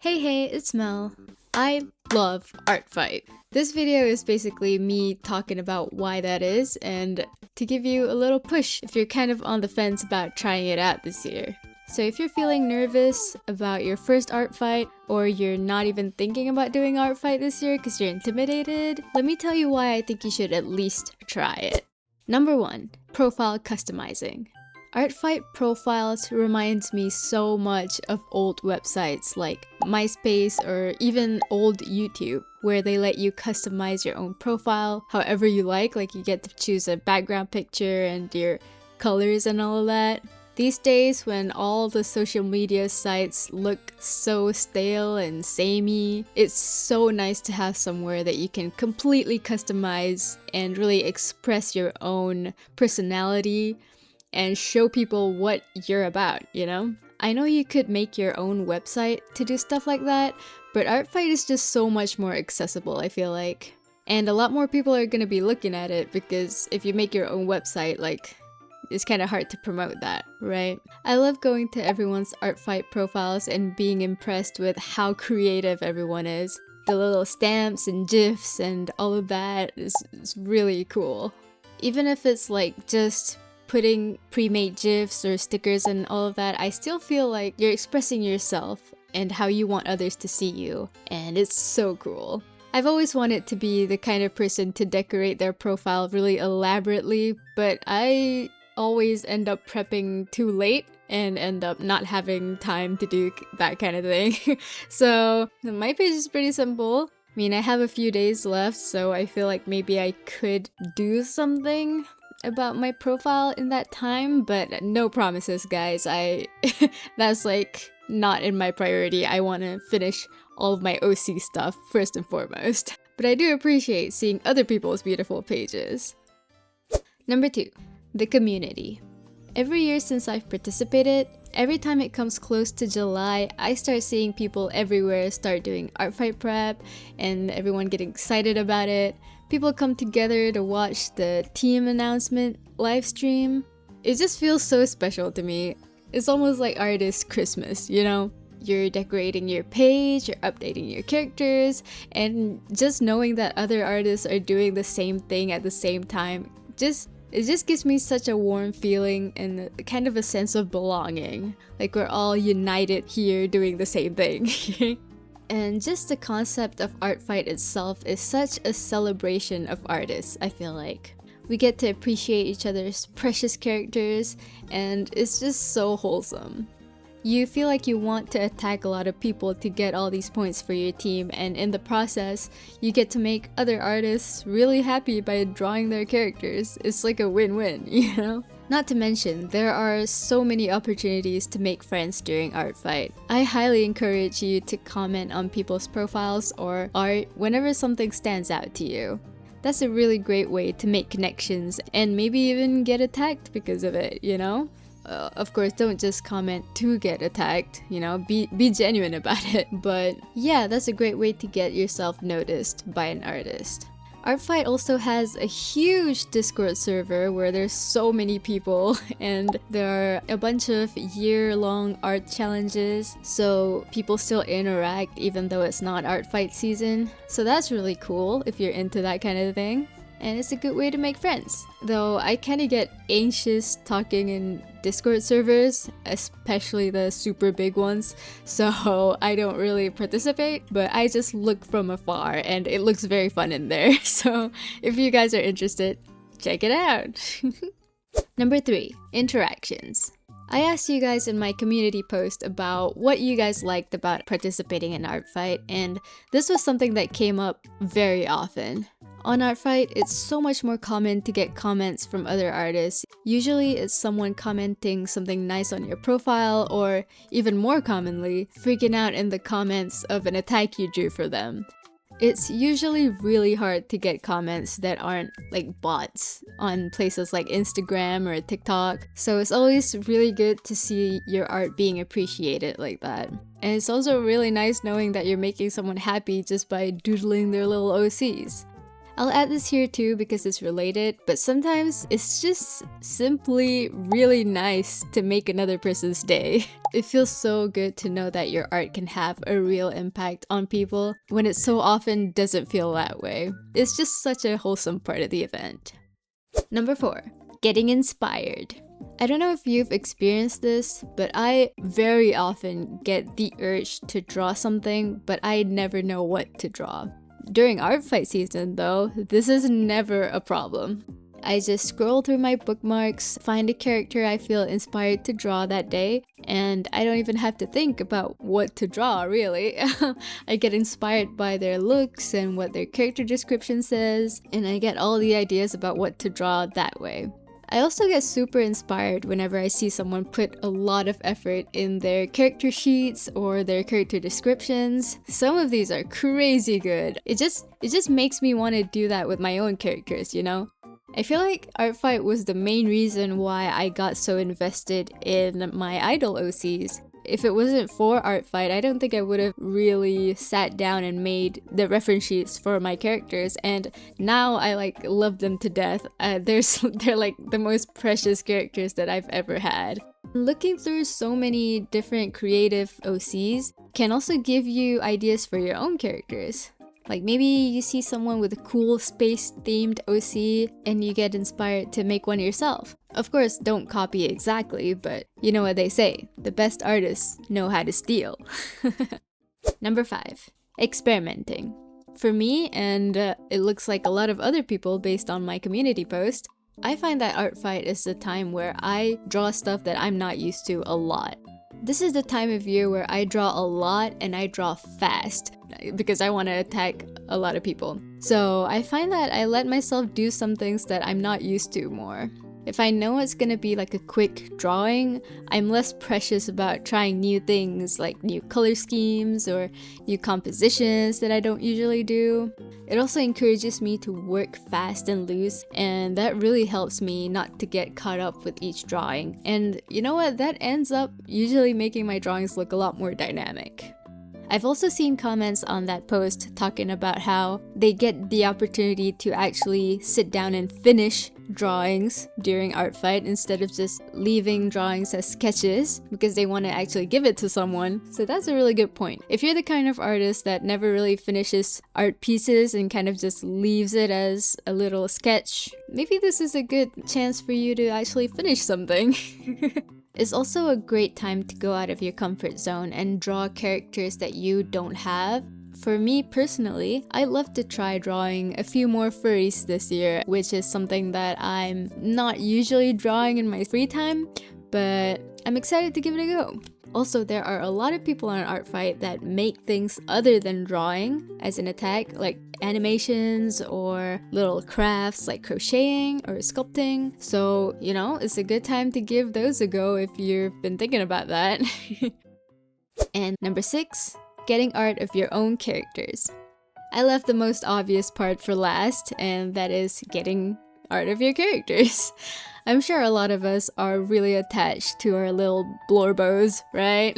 Hey, it's Mel. I love Artfight. This video is basically me talking about why that is and to give you a little push if you're kind of on the fence about trying it out this year. So if you're feeling nervous about your first Artfight, or you're not even thinking about doing Artfight this year because you're intimidated, let me tell you why I think you should at least try it. Number 1. Profile customizing. Artfight profiles reminds me so much of old websites like MySpace or even old YouTube, where they let you customize your own profile however you like you get to choose a background picture and your colors and all of that. These days, when all the social media sites look so stale and samey, it's so nice to have somewhere that you can completely customize and really express your own personality and show people what you're about, you know? I know you could make your own website to do stuff like that, but Artfight is just so much more accessible, I feel like. And a lot more people are gonna be looking at it because if you make your own website, it's kind of hard to promote that, right? I love going to everyone's Artfight profiles and being impressed with how creative everyone is. The little stamps and GIFs and all of that is really cool. Even if it's just putting pre-made GIFs or stickers and all of that, I still feel like you're expressing yourself and how you want others to see you, and it's so cool. I've always wanted to be the kind of person to decorate their profile really elaborately, but I always end up prepping too late and end up not having time to do that kind of thing. So my page is pretty simple. I mean, I have a few days left, so I feel like maybe I could do something about my profile in that time, but no promises, guys. That's not in my priority. I want to finish all of my OC stuff first and foremost. But I do appreciate seeing other people's beautiful pages. Number 2. The community. Every year since I've participated, every time it comes close to July, I start seeing people everywhere start doing Artfight prep and everyone getting excited about it. People come together to watch the team announcement live stream. It just feels so special to me. It's almost like artist Christmas, you know? You're decorating your page, you're updating your characters, and just knowing that other artists are doing the same thing at the same time, it just gives me such a warm feeling and kind of a sense of belonging. Like we're all united here doing the same thing. And just the concept of Artfight itself is such a celebration of artists, I feel like. We get to appreciate each other's precious characters, and it's just so wholesome. You feel like you want to attack a lot of people to get all these points for your team, and in the process, you get to make other artists really happy by drawing their characters. It's like a win-win, you know? Not to mention, there are so many opportunities to make friends during Artfight. I highly encourage you to comment on people's profiles or art whenever something stands out to you. That's a really great way to make connections and maybe even get attacked because of it, you know? Of course, don't just comment to get attacked, you know, be genuine about it. But yeah, that's a great way to get yourself noticed by an artist. Artfight also has a huge Discord server where there's so many people and there are a bunch of year-long art challenges, so people still interact even though it's not Artfight season. So that's really cool if you're into that kind of thing. And it's a good way to make friends. Though I kinda get anxious talking in Discord servers, especially the super big ones, so I don't really participate, but I just look from afar and it looks very fun in there. So if you guys are interested, check it out. Number 3. Interactions. I asked you guys in my community post about what you guys liked about participating in Artfight, and this was something that came up very often. On Artfight, it's so much more common to get comments from other artists. Usually it's someone commenting something nice on your profile, or even more commonly, freaking out in the comments of an attack you drew for them. It's usually really hard to get comments that aren't bots on places like Instagram or TikTok, so it's always really good to see your art being appreciated like that. And it's also really nice knowing that you're making someone happy just by doodling their little OCs. I'll add this here too because it's related, but sometimes it's just simply really nice to make another person's day. It feels so good to know that your art can have a real impact on people when it so often doesn't feel that way. It's just such a wholesome part of the event. Number 4. Getting inspired. I don't know if you've experienced this, but I very often get the urge to draw something, but I never know what to draw. During Artfight season though, this is never a problem. I just scroll through my bookmarks, find a character I feel inspired to draw that day, and I don't even have to think about what to draw, really. I get inspired by their looks and what their character description says, and I get all the ideas about what to draw that way. I also get super inspired whenever I see someone put a lot of effort in their character sheets or their character descriptions. Some of these are crazy good. It just makes me want to do that with my own characters, you know? I feel like Artfight was the main reason why I got so invested in my idol OCs. If it wasn't for Artfight, I don't think I would have really sat down and made the reference sheets for my characters, and now I like love them to death. They're like the most precious characters that I've ever had. Looking through so many different creative OCs can also give you ideas for your own characters. Like maybe you see someone with a cool space-themed OC and you get inspired to make one yourself. Of course, don't copy exactly, but you know what they say, the best artists know how to steal. Number 5. Experimenting. For me, and it looks like a lot of other people based on my community post, I find that Artfight is the time where I draw stuff that I'm not used to a lot. This is the time of year where I draw a lot and I draw fast because I want to attack a lot of people. So I find that I let myself do some things that I'm not used to more. If I know it's gonna be like a quick drawing, I'm less precious about trying new things like new color schemes or new compositions that I don't usually do. It also encourages me to work fast and loose, and that really helps me not to get caught up with each drawing. And you know what? That ends up usually making my drawings look a lot more dynamic. I've also seen comments on that post talking about how they get the opportunity to actually sit down and finish drawings during Artfight instead of just leaving drawings as sketches because they want to actually give it to someone. So that's a really good point. If you're the kind of artist that never really finishes art pieces and kind of just leaves it as a little sketch, maybe this is a good chance for you to actually finish something. It's also a great time to go out of your comfort zone and draw characters that you don't have. For me personally, I'd love to try drawing a few more furries this year, which is something that I'm not usually drawing in my free time, but I'm excited to give it a go. Also, there are a lot of people on Artfight that make things other than drawing as an attack, like animations or little crafts like crocheting or sculpting. So, you know, it's a good time to give those a go if you've been thinking about that. And number 6, getting art of your own characters. I left the most obvious part for last, and that is getting art of your characters. I'm sure a lot of us are really attached to our little blorbos, right?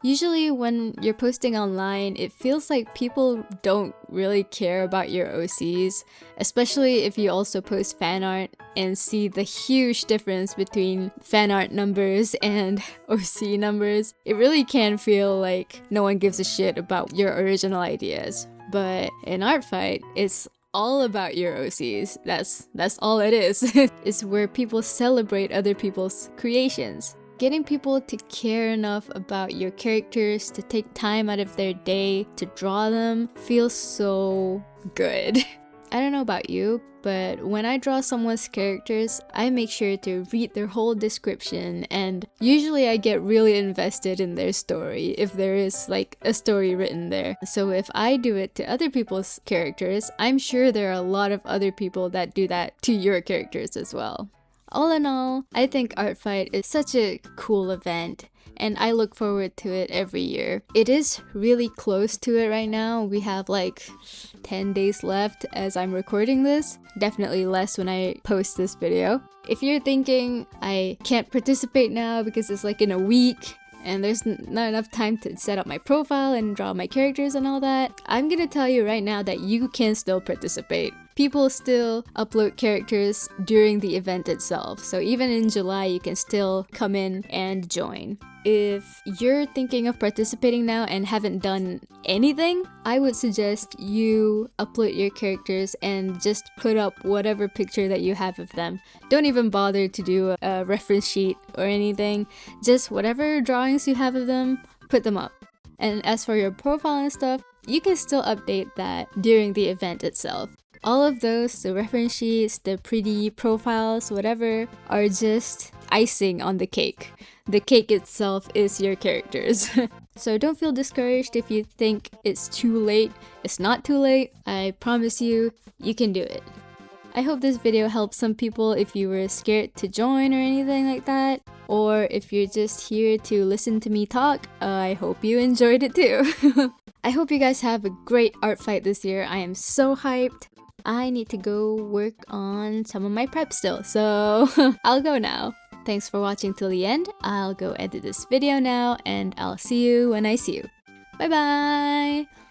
Usually when you're posting online, it feels like people don't really care about your OCs, especially if you also post fan art and see the huge difference between fan art numbers and OC numbers. It really can feel like no one gives a shit about your original ideas. But in Artfight, it's all about your OCs. That's all it is. It's where people celebrate other people's creations. Getting people to care enough about your characters to take time out of their day to draw them feels so good. I don't know about you, but when I draw someone's characters, I make sure to read their whole description, and usually I get really invested in their story if there is like a story written there. So if I do it to other people's characters, I'm sure there are a lot of other people that do that to your characters as well. All in all, I think Artfight is such a cool event, and I look forward to it every year. It is really close to it right now. We have like 10 days left as I'm recording this. Definitely less when I post this video. If you're thinking I can't participate now because it's like in a week and there's not enough time to set up my profile and draw my characters and all that, I'm gonna tell you right now that you can still participate. people still upload characters during the event itself. So even in July, you can still come in and join. If you're thinking of participating now and haven't done anything, I would suggest you upload your characters and just put up whatever picture that you have of them. Don't even bother to do a reference sheet or anything. Just whatever drawings you have of them, put them up. And as for your profile and stuff, you can still update that during the event itself. All of those, the reference sheets, the pretty profiles, whatever, are just icing on the cake. The cake itself is your characters. So don't feel discouraged if you think it's too late. It's not too late. I promise you, you can do it. I hope this video helped some people if you were scared to join or anything like that. Or if you're just here to listen to me talk, I hope you enjoyed it too. I hope you guys have a great art fight this year. I am so hyped. I need to go work on some of my prep still, so I'll go now. Thanks for watching till the end. I'll go edit this video now, and I'll see you when I see you. Bye bye!